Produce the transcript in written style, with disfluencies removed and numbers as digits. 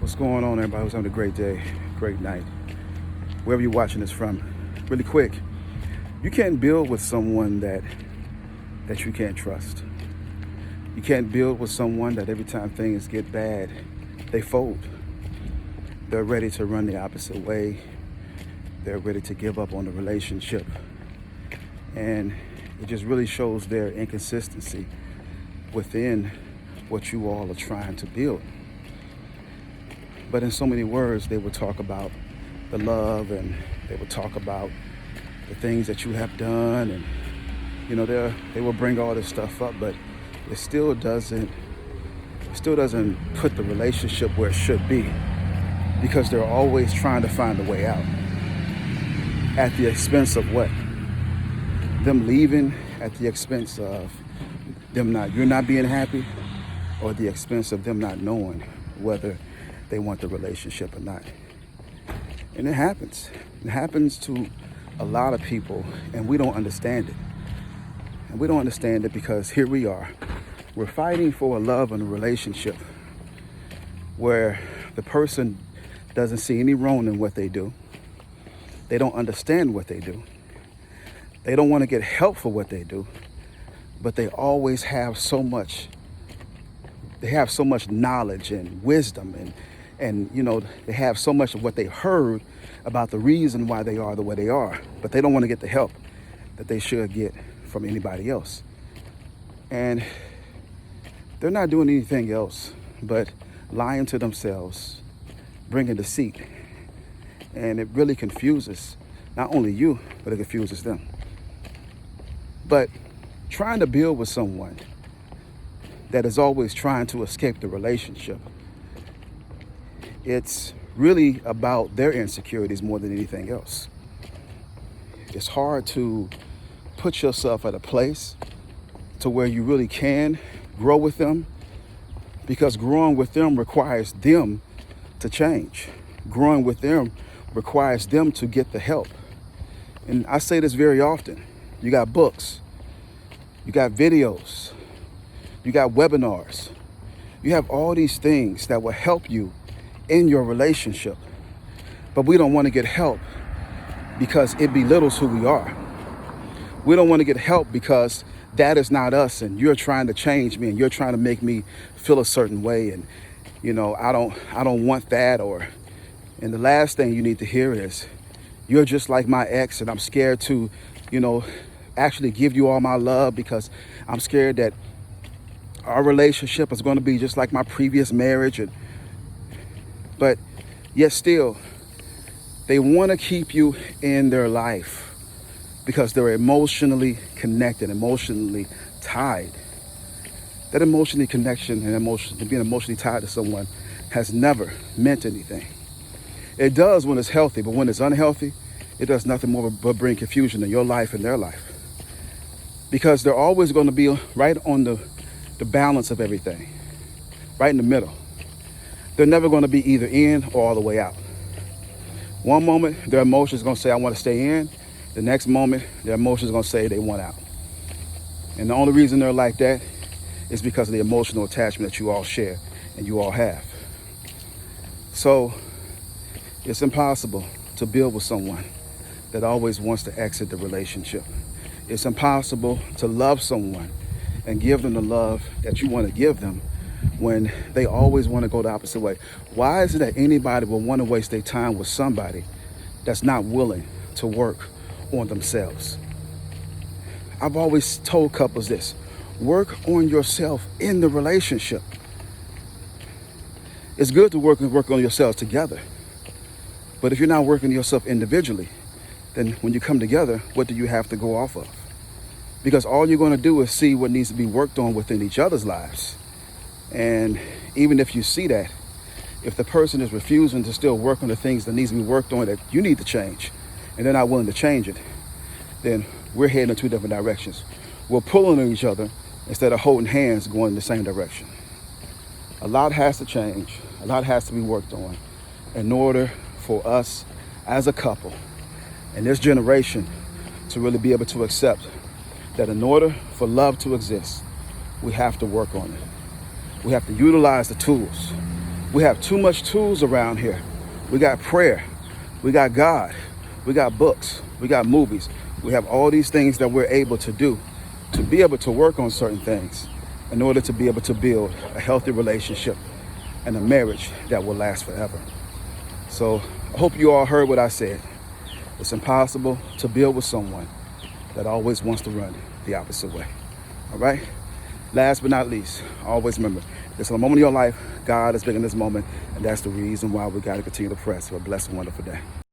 What's going on, everybody? Who's having a great day, great night, wherever you're watching this from. Really quick, you can't build with someone that you can't trust. You can't build with someone that every time things get bad, they fold. They're ready to run the opposite way. They're ready to give up on the relationship. And it just really shows their inconsistency within what you all are trying to build. But in so many words, they will talk about the love, and they will talk about the things that you have done, and they will bring all this stuff up, but it still doesn't put the relationship where it should be, because they're always trying to find a way out at the expense of what? Them leaving, at the expense of you're not being happy, or the expense of them not knowing whether they want the relationship or not. And it happens. It happens to a lot of people, and we don't understand it. And we don't understand it because here we are. We're fighting for a love and a relationship where the person doesn't see any wrong in what they do. They don't understand what they do. They don't want to get help for what they do, but they always have so much. They have so much knowledge and wisdom, and they have so much of what they heard about the reason why they are the way they are, but they don't want to get the help that they should get from anybody else. And they're not doing anything else but lying to themselves, bringing deceit. And it really confuses not only you, but it confuses them. But trying to build with someone that is always trying to escape the relationship, it's really about their insecurities more than anything else. It's hard to put yourself at a place to where you really can grow with them, because growing with them requires them to change. Growing with them requires them to get the help. And I say this very often. You got books, you got videos, you got webinars. You have all these things that will help you in your relationship, but we don't want to get help because it belittles who we are. We don't want to get help because that is not us, and you're trying to change me, and you're trying to make me feel a certain way, and I don't want that. And the last thing you need to hear is, you're just like my ex, and I'm scared to actually give you all my love because I'm scared that our relationship is going to be just like my previous marriage. But yet still, they want to keep you in their life because they're emotionally connected, emotionally tied. That emotionally connection and being emotionally tied to someone has never meant anything. It does when it's healthy, but when it's unhealthy, it does nothing more but bring confusion in your life and their life. Because they're always going to be right on the balance of everything, right in the middle. They're never going to be either in or all the way out. One moment, their emotions are going to say, I want to stay in. The next moment, their emotions are going to say they want out. And the only reason they're like that is because of the emotional attachment that you all share and you all have. So it's impossible to build with someone that always wants to exit the relationship. It's impossible to love someone and give them the love that you want to give them when they always want to go the opposite way. Why is it that anybody will want to waste their time with somebody that's not willing to work on themselves? I've always told couples this: work on yourself in the relationship. It's good to work on yourselves together, but if you're not working on yourself individually, then when you come together, what do you have to go off of? Because all you're going to do is see what needs to be worked on within each other's lives. And even if you see that, if the person is refusing to still work on the things that needs to be worked on that you need to change, and they're not willing to change it, then we're heading in two different directions. We're pulling on each other instead of holding hands going in the same direction. A lot has to change. A lot has to be worked on in order for us as a couple in this generation to really be able to accept that in order for love to exist, we have to work on it. We have to utilize the tools We have too much tools around here. We got prayer, we got God, we got books, we got movies. We have all these things that we're able to do to be able to work on certain things in order to be able to build a healthy relationship and a marriage that will last forever. So I hope you all heard what I said. It's impossible to build with someone that always wants to run the opposite way. All right? Last but not least, always remember, there's a moment in your life, God is big in this moment, and that's the reason why we got to continue to press. Have a blessed and wonderful day.